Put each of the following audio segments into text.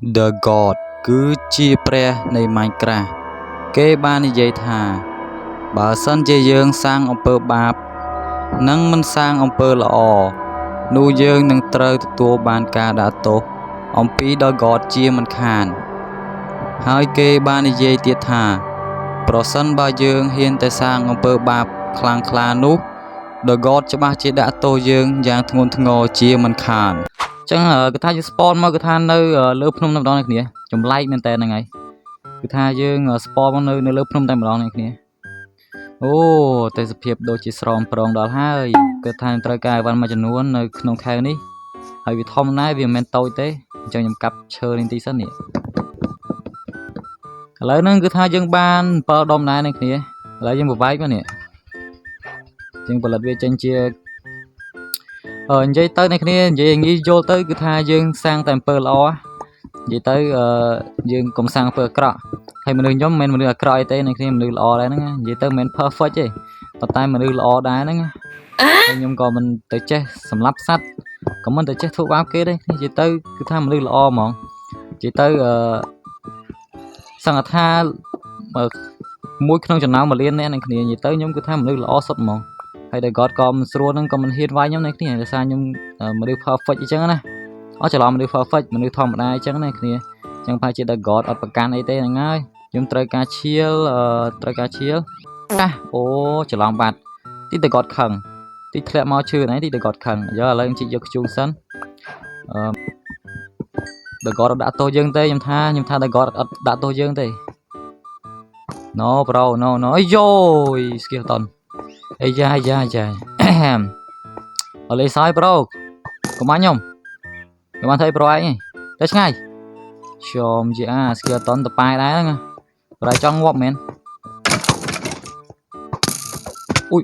The God គឺជាព្រះនៃ Minecraft គេបាននិយាយថាបើសិនជាយើងសាងអំពើបាបនិងមិនសាងអំពើល្អនោះយើងនឹងត្រូវទទួលបានការដាក់ទោសអំពី The God ជាមិនខានហើយគេបាននិយាយទៀតថាប្រសិនបើយើងហ៊ានតែសាងអំពើបាបខ្លាំងក្លានោះ The God ច្បាស់ជាដាក់ទោសយើងយ៉ាងធ្ងន់ធ្ងរជាមិនខានចឹងគឺថាយើង spawn មកគឺថានៅលើភ្នំតែម្ដងអ្នកគ្នាចម្លែកមែនតើហ្នឹងហើយគឺថាយើង spawn មកនៅលើភ្នំតែម្ដងអ្នកគ្នាអូតែសភាពដូចជាស្រោមប្រងដល់ហើយគឺថាត្រូវការអីវ៉ាន់មួយចំនួននៅក្នុងខែវនេះហើយវាធំណាស់វាមិនមែនតូចទេអញ្ចឹងខ្ញុំកាប់ឈើនេះទីសិននេះឥឡូវហ្នឹងគឺថាយើងបាន7ដុំដែរអ្នកគ្នាឥឡូវយើងប្រវែកមកនេះយើងផលិតវាចេញជានិយាយទៅអ្នកគ្នានិយាយងាយយល់ទៅគឺថាយើងសាងតែអំពើល្អនិយាយទៅយើងកុំសាងអំពើអាក្រក់ហើយមនុស្សខ្ញុំមិនមែនមនុស្សអាក្រក់អីទេអ្នកគ្នាមនុស្សល្អដែរហ្នឹងនិយាយទៅមិនមែន perfect ទេប៉ុន្តែមនុស្សល្អដែរហ្នឹងហើយខ្ញុំក៏មិនទៅចេះសម្លាប់សត្វក៏មិនទៅចេះធ្វើបាបគេដែរនិយាយទៅគឺថាមនុស្សល្អហ្មងនិយាយទៅសង្ឃថាមួយក្នុងចំណោម1លានអ្នកអ្នកគ្នានិយាយទៅខ្ញុំគឺថាមនុស្សល្អសុទ្ធហ្មងហើយតែគាត់ក៏មិនស្រួលហ្នឹងក៏មិនហ៊ានវាយខ្ញុំដែរគ្នាដោយសារខ្ញុំមនុស្ស perfect អញ្ចឹងណាអត់ច្រឡំមនុស្ស perfect មនុស្សធម្មតាអញ្ចឹងណាគ្នាអញ្ចឹងប្រហែលជាតែ God អត់ប្រកាន់អីទេហ្នឹងហើយខ្ញុំត្រូវការឈៀលអូច្រឡំបាត់ទីតែ God ខឹងទីធ្លាក់មកឈឺណែទីតែ God ខឹងយកឥឡូវខ្ញុំជីកយកខ្ជូងសិនតែ God អត់ដាក់ទោសយើងទេខ្ញុំថាតែ God អត់ដាក់ទោសយើងទេ No bro no អីយ៉យស្គីតនអីយ៉ាអលេសហើយ bro កុំបាញ់ខ្ញុំបានthấy ប្រូឯងទៅឆ្ងាយខ្ញុំជាស្គីតនតប៉ែដែរហ្នឹងប្រហែលចង់ងាប់មែនអ៊ុយ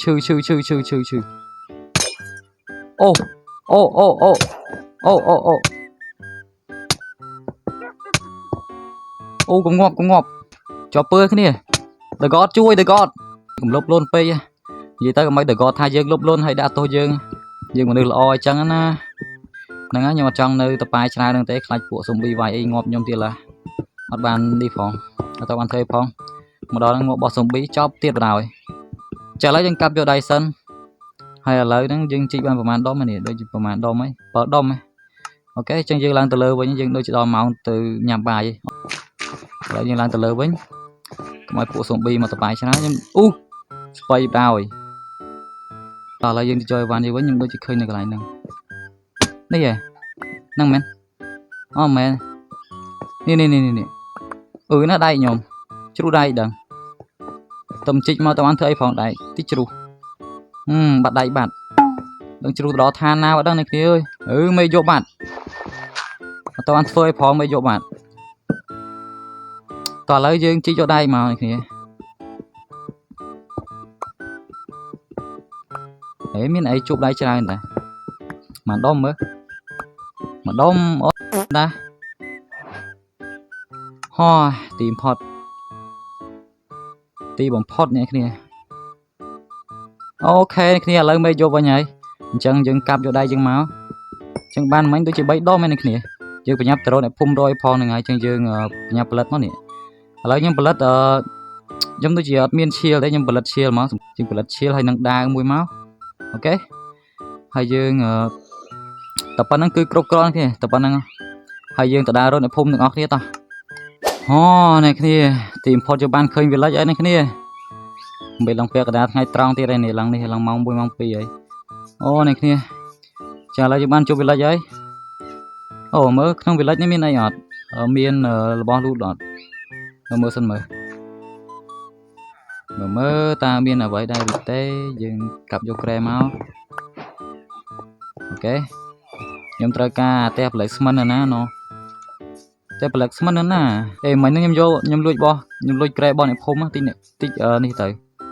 ឈឺអូកុំងាប់ជាប់ពើគ្នា The God ជួយ The God កុំលុបលូនពេកនិយាយទៅកុំឲ្យ The God ថាយើងលុបលូនហើយដាក់ទោសយើងមនុស្សល្អអញ្ចឹងណាហ្នឹងហើយខ្ញុំអត់ចង់នៅតប៉ែច្រើនហ្នឹងទេខ្លាចពួក zombie វាយអីងាប់ខ្ញុំទៀតឡាអត់បាននេះផងអត់ទៅបានធ្វើផងមកដល់ហ្នឹងងាប់បោះ zombie ចប់ទៀតបណ្ដោយចាឥឡូវយើងកាប់យកដៃសិនហើយឥឡូវហ្នឹងយើងជីកបានប្រហែលដុំនេះដូចជាប្រហែលដុំហី7ដុំហីអូខេអញ្ចឹងយើងឡើងទៅលើវិញយើងដូចជាដល់ម៉ោងទៅញ៉ាំបាយឥឡូវយើងឡើងទៅលើវិញកុំឲ្យពួក zombie មកតប៉ែច្រើនខ្ញុំស្បៃដោយឥឡូវយើងទៅចូលវ៉ាន់នេះវិញខ្ញុំដូចជាឃើញនៅកន្លែងហ្នឹងនេះហ្នឹងមែនអូមែននេះណាដៃខ្ញុំជ្រុះដៃដឹងតំជីកមកតបានធ្វើអីផងដៃទីជ្រុះបាត់ដៃបាត់ដឹងជ្រុះទៅដល់ឋានណាបាត់ដឹងអ្នកគ្នាអើយមេយកបាត់អត់តបានធ្វើអីផងមេយកបាត់តោះឥឡូវយើងជីកយកដៃមកអ្នកគ្នាមានអីជប់ដៃច្រើនតាមួយដុំមើលមួយដុំអូណាហោទីបំផុតអ្នកគ្នាអូខេអ្នកគ្នាឥឡូវមេយកវិញហើយអញ្ចឹងយើងកាប់យកដៃយើងមកអញ្ចឹងបានមិញដូចជា3ដុំឯនេះគ្នាយើងប្រញាប់ទៅរកអ្នកភូមិរយផងហ្នឹងហើយអញ្ចឹងយើងប្រញាប់ផលិតមកនេះឥឡូវខ្ញុំផលិតខ្ញុំដូចជាអត់មានឈៀលទេខ្ញុំផលិតឈៀលមកជាងផលិតឈៀលហើយនឹងដាវមួយមកអូខេហើយយើងតែប៉ុណ្្នឹងគឺគ្រប់គ្រាន់គ្នាតែប៉ុណ្្នឹងហើយយើងទៅដើររកអ្នកភូមិទាំងអស់គ្នាតោះអូអ្នកគ្នាទីបំផុតយើងបានឃើញ village ហើយអ្នកគ្នាមិនឡងពេលកណ្ដាលថ្ងៃត្រង់ទៀតហើយនេះឡើងម៉ោង1ម៉ោង2ហើយអូអ្នកគ្នាចាឥឡូវយើងបានជួប village ហើយអូមើលក្នុង village នេះមានអីអត់មានរបស់លូតអត់មើលសិនមើលតើមានអ្វីដែរឬទេយើងកាប់យកក្រែមកអូខេខ្ញុំត្រូវការតែផ្លែស្មិនណាណូតែផ្លែស្មិនណាមិញហ្នឹងខ្ញុំលួចក្រែរបស់អ្នកភូមិតិចនេះទៅ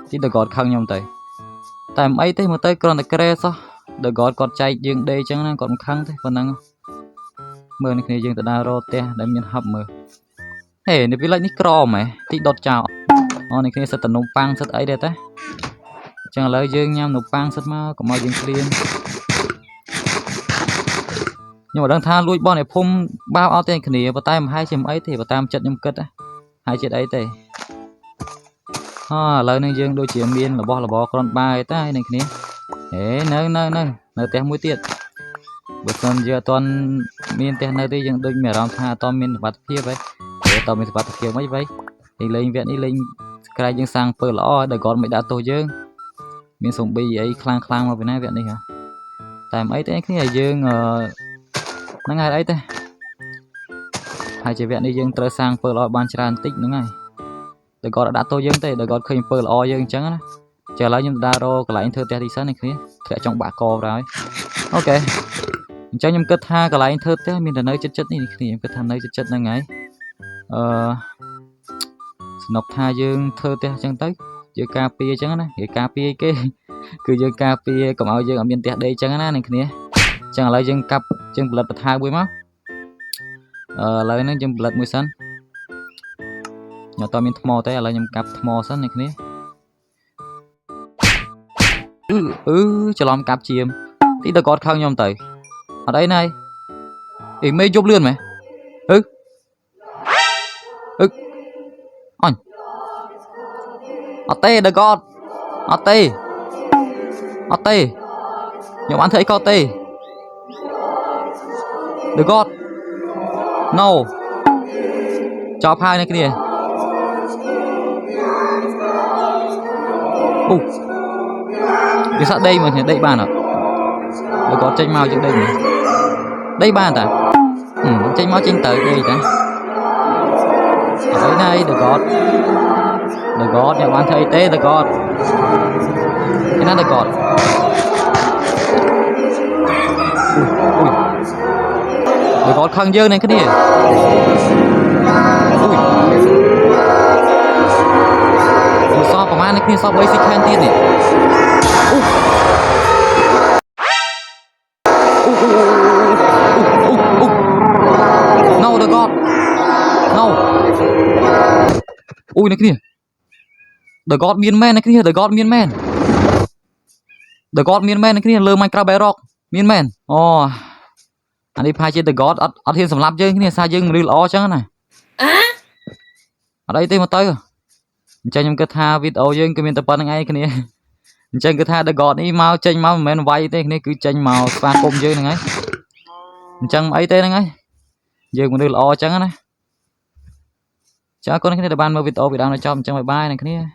ទី The God ខឹងខ្ញុំទៅតែមិនអីទេមកទៅគ្រាន់តែក្រែសោះ The God គាត់ចែកយើងដេអញ្ចឹងណាគាត់មិនខឹងទេប៉ុណ្ណឹងមើលនេះគ្នាយើងទៅដើររកផ្ទះដែលមានហឹបមើលនៅ village នេះក្រមែនទីដុតចោលអូនេះគ្នាសិតតនំប៉ាំងសិតអីដែរតាអញ្ចឹងឥឡូវយើងញ៉ាំនំប៉ាំងសិតមកកុំឲ្យយើងឃ្លាន nhưng mà đang tha lui bọn này phum bao ao tên khỉ vào tay mà hai chim ấy thì vào tam chất nhâm cất á hai chết ấy thì lời này dương đôi chị miên là bo con bài tay này khỉ thế nơi tem mũi tiệt bữa tuần giờ toàn miên tem nơi đây dương đôi mẹ làm tha toàn miên bắt phía vậy để tao mình bắt phía mấy vậy thì lên viện đi lên cái dương sang pơ lõ đời con mày đã tổ dương miên sùng bi ấy khlang mà bên này viện đi hả tại mấy thế cái này dương nó ngay đấy thế hai chị viện đi dương trở sang pơ lõ ban tràn tích nữa ngay đời con đã tổ dương thế đời con khơi pơ lõ dương trắng á chờ lấy nhưng đa đô cái lại thơ te đi sáng này kia sẽ trong bạc co rồi ok cho nhầm kết ha cái lại thơ te mình là nơi chất này thì em kết tham nơi chất là ngay nộp tha dương thơ te chẳng tới giờ cà phê chẳng á cái cà phê cái cứ giờ cà phê cầm áo giờ ở miền tây đây chẳng á này kia chẳng lấy dương cặp dương bật tha buổi máu lấy nó dương bật mùi xanh nhỏ to miền mò tới là nhầm cặp mò xanh này kia cho làm cặp chìm tí tao có không nhom tới ở đây này thì mê giúp lươn mày anh ở tê the god ở tê nhom ăn thấy có tê the god no cho hai này cái gì cái sao đây mà đây bàn à được có tranh màu trước đây mà đây bàn à tranh máu tranh tới đây ta ở đây này được gót nhà bạn thấy tê được gót cái này được gót được gót khăng dơ này cái gì so của man này so basic hand tiên này no the god no ui này kia the god miên man này kia the god miên man này kia lơ Minecraft Bedrock miên man anh đi phai trên the god ở thiên sầm lấp chứ cái này sai dương đi lo chứ này ở đây tên một tới cho nhung cái tha video dương cái miền tập anh ngay cái này tranh cái tha the god đi mau tranh mau men vay thế này cứ tranh màu pha cùng dương này chẳng ấy tên này giờ mình được lo chẳng này chả có cái này là ban mơ video bị đang nói cho chẳng bye bye này cái này